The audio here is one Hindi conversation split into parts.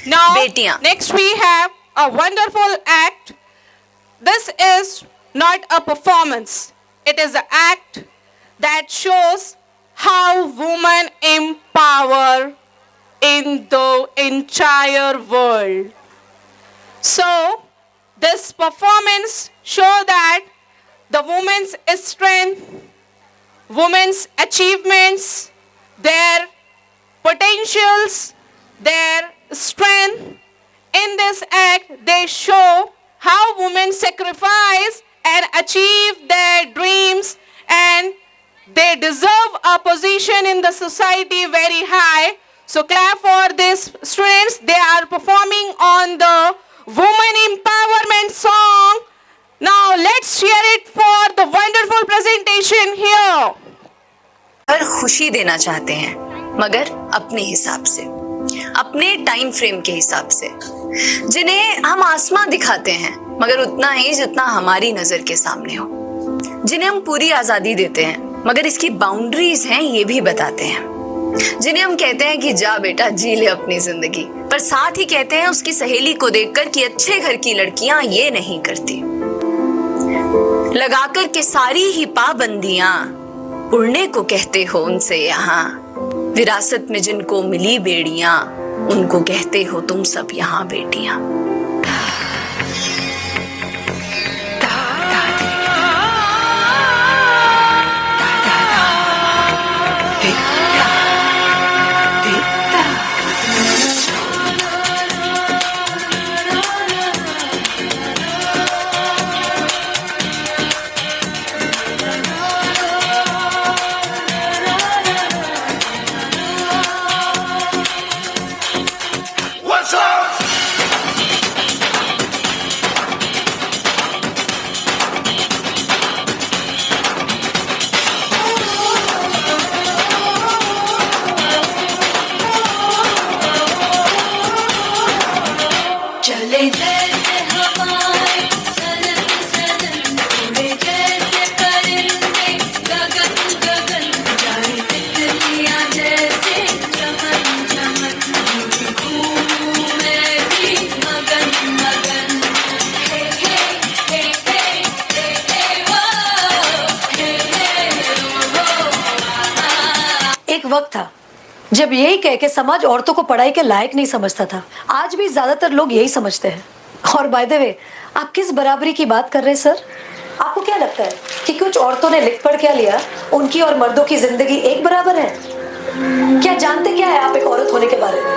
Now, बेटियां। next we have a wonderful act. This is not a performance. It is an act that shows how women empower in the entire world. So, this performance show that the women's strength, women's achievements, their potentials, their strength. In this act, they show how women sacrifice and achieve their dreams, and they deserve a position in the society very high. So clap for these students. They are performing on the women empowerment song. Now let's hear it for the wonderful presentation here. पर खुशी देना चाहते हैं, मगर अपने हिसाब से, अपने टाइम फ्रेम के हिसाब से, जिन्हें हम आसमां दिखाते हैं मगर उतना ही जितना हमारी नजर के सामने हो, जिन्हें हम पूरी आजादी देते हैं मगर इसकी बाउंड्रीज हैं ये भी बताते हैं, जिन्हें हम कहते हैं कि जा बेटा जी ले अपनी जिंदगी, पर साथ ही कहते हैं उसकी सहेली को देखकर कि अच्छे घर की लड़कियां ये नहीं करती, लगाकर के सारी ही पाबंदियां उड़ने को कहते हो उनसे यहाँ, विरासत में जिनको मिली बेड़ियां उनको कहते हो तुम सब यहाँ बेटियां। एक वक्त था जब यही कह के समाज औरतों को पढ़ाई के लायक नहीं समझता था। आज भी ज्यादातर लोग यही समझते हैं। और बाय द वे, आप किस बराबरी की बात कर रहे हैं सर? आपको क्या लगता है कि कुछ औरतों ने लिख पढ़ क्या लिया, उनकी और मर्दों की जिंदगी एक बराबर है? क्या जानते क्या है आप एक औरत होने के बारे में?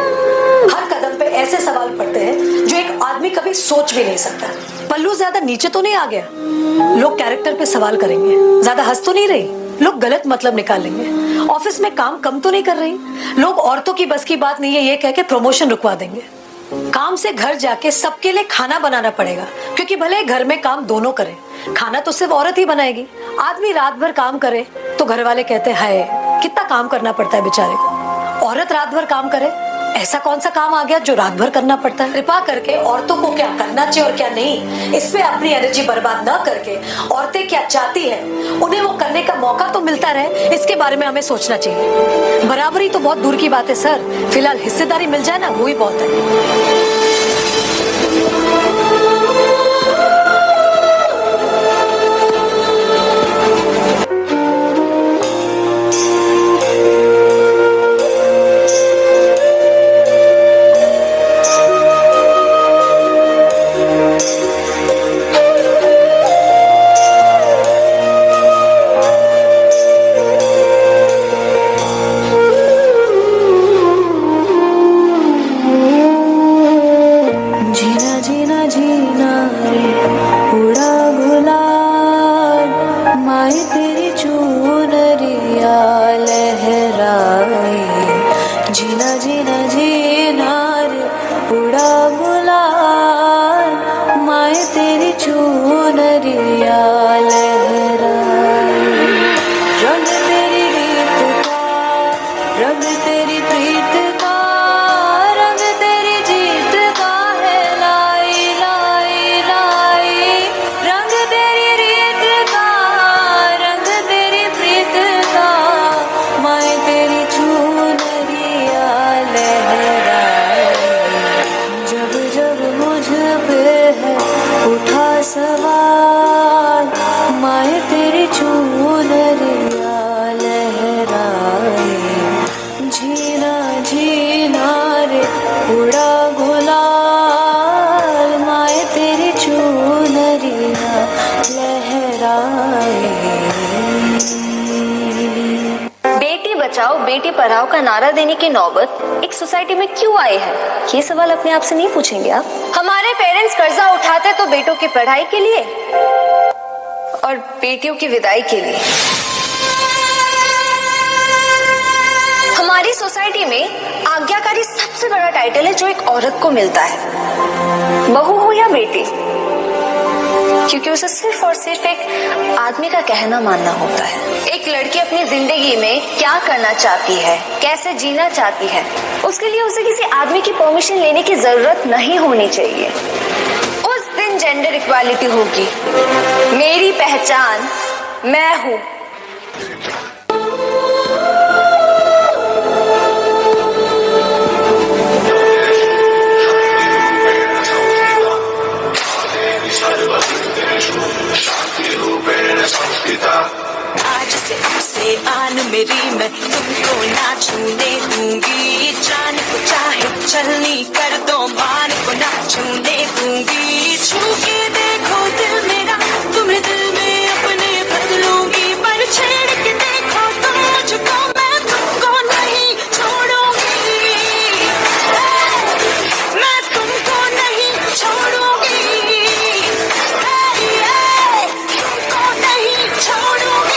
हर कदम पे ऐसे सवाल पड़ते हैं जो एक आदमी कभी सोच भी नहीं सकता। पल्लू ज्यादा नीचे तो नहीं आ गया? लोग कैरेक्टर पे सवाल करेंगे। ज्यादा हंस तो नहीं रही? लोग गलत मतलब निकालेंगे। ऑफिस में काम कम तो नहीं कर रही? लोग औरतों की बस की बात नहीं है ये कह के प्रमोशन रुकवा देंगे। काम से घर जाके सबके लिए खाना बनाना पड़ेगा, क्योंकि भले घर में काम दोनों करें, खाना तो सिर्फ औरत ही बनाएगी। आदमी रात भर काम करे तो घर वाले कहते हैं हाय कितना काम करना पड़ता है बेचारे को। औरत रात भर काम करे, ऐसा कौन सा काम आ गया जो रात भर करना पड़ता है? कृपा करके औरतों को क्या करना चाहिए और क्या नहीं, इस पे अपनी एनर्जी बर्बाद न करके औरतें क्या चाहती हैं उन्हें वो करने का मौका तो मिलता रहे, इसके बारे में हमें सोचना चाहिए। बराबरी तो बहुत दूर की बात है सर, फिलहाल हिस्सेदारी मिल जाए ना वो ही बहुत है। जीना जीना जीना उड़ा गुलाल माए तेरी चुनरिया लहराए। बेटी बचाओ बेटी पढ़ाओ का नारा देने की नौबत एक सोसाइटी में क्यों आई है, ये सवाल अपने आप से नहीं पूछेंगे आप? हमारे पेरेंट्स कर्जा उठाते तो बेटों की पढ़ाई के लिए और बेटियों की विदाई के लिए। हमारी सोसाइटी में आज्ञाकारी सबसे बड़ा टाइटल है जो एक औरत को मिलता है, बहू हो या बेटी, क्योंकि उसे सिर्फ और सिर्फ एक आदमी का कहना मानना होता है। एक लड़की अपनी जिंदगी में क्या करना चाहती है, कैसे जीना चाहती है, उसके लिए उसे किसी आदमी की परमिशन लेने की जरूरत नहीं होनी चाहिए। उस दिन जेंडर इक्वालिटी होगी। मेरी पहचान मैं हूँ। आज से आपसे आन मेरी मैं तुमको ना छूने दूंगी, जान को चाहे चलनी कर दो मान को ना छूने दूंगी। छू के देखो दिल मेरा तुम्हें दिल में अपने बदलूंगी, पर छेड़ के देखो तुम मुझको मैं तुमको नहीं छोड़ूंगी, मैं तुमको नहीं छोड़ूंगी, तुमको नहीं छोड़ूंगी।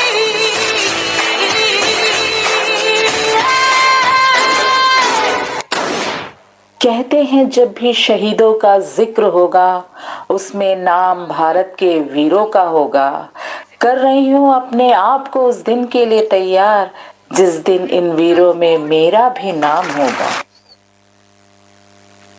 कहते हैं जब भी शहीदों का जिक्र होगा उसमें नाम भारत के वीरों का होगा। कर रही हूँ अपने आप को उस दिन के लिए तैयार जिस दिन इन वीरों में मेरा भी नाम होगा।